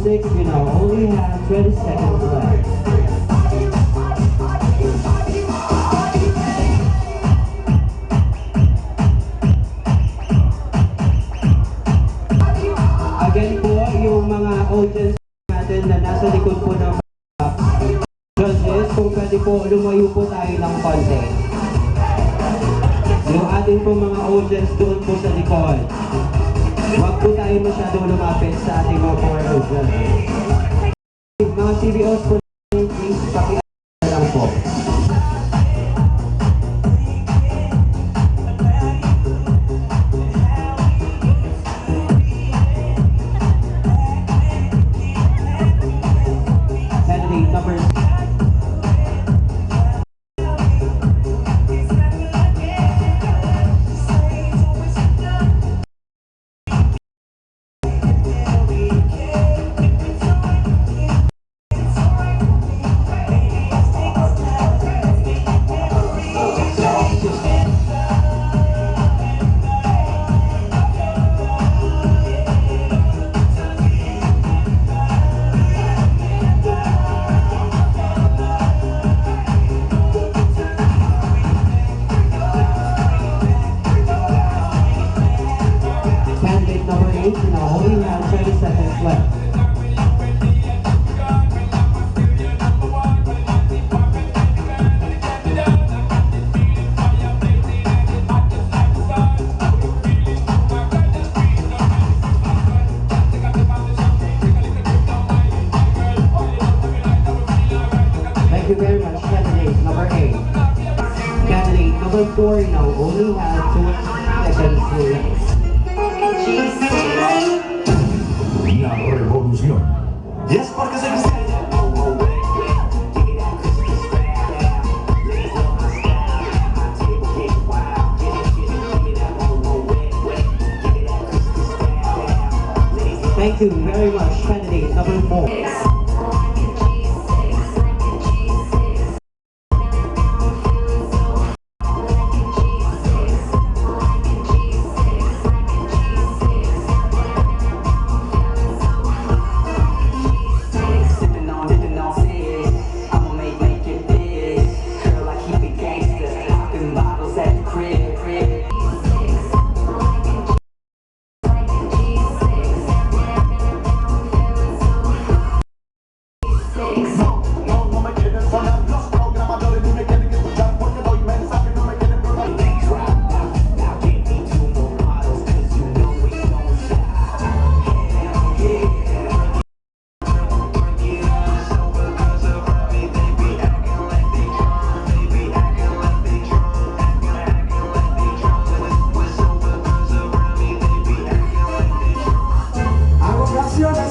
6, you now only have 20 seconds left. Again po, yung mga audience natin na nasa likod po ng judges, kung pwede po, lumayo po tayo ng konti. Yung ating po mga audience doon po sa likod. Huwag po tayo masyadong lumapit sa ating mga foreign judges. Mga CBOs po, please, pakialam lang po. Thank you very much, candidate number 8. Candidate number 4 now only has 2 seconds left. La revolución. Y es porque se Thank you very much, candidate number 4.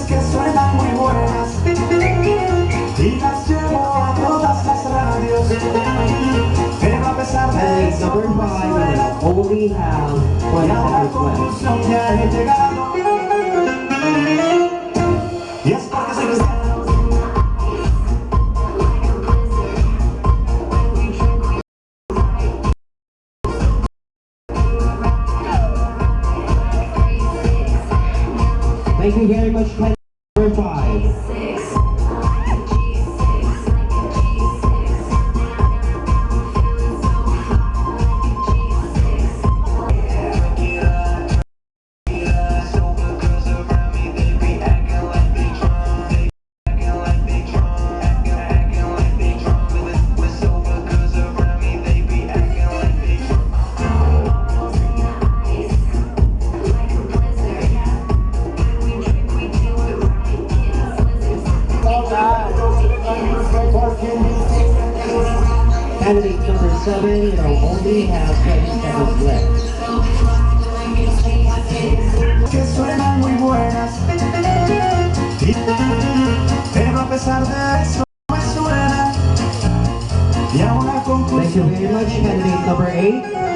Que suenan muy buenas y las llevo a todas las radios, pero a pesar de eso Number 5, only have 1 a la second left. conclusión ya he llegado, y es porque soy cristiano. Thank you very much, candidate number 5. Candidate number 7, you know, only have 20 seconds left. Que suenan muy buenas, pero a pesar de eso me suena, y a una Thank you conclusión very much, candidate number 8.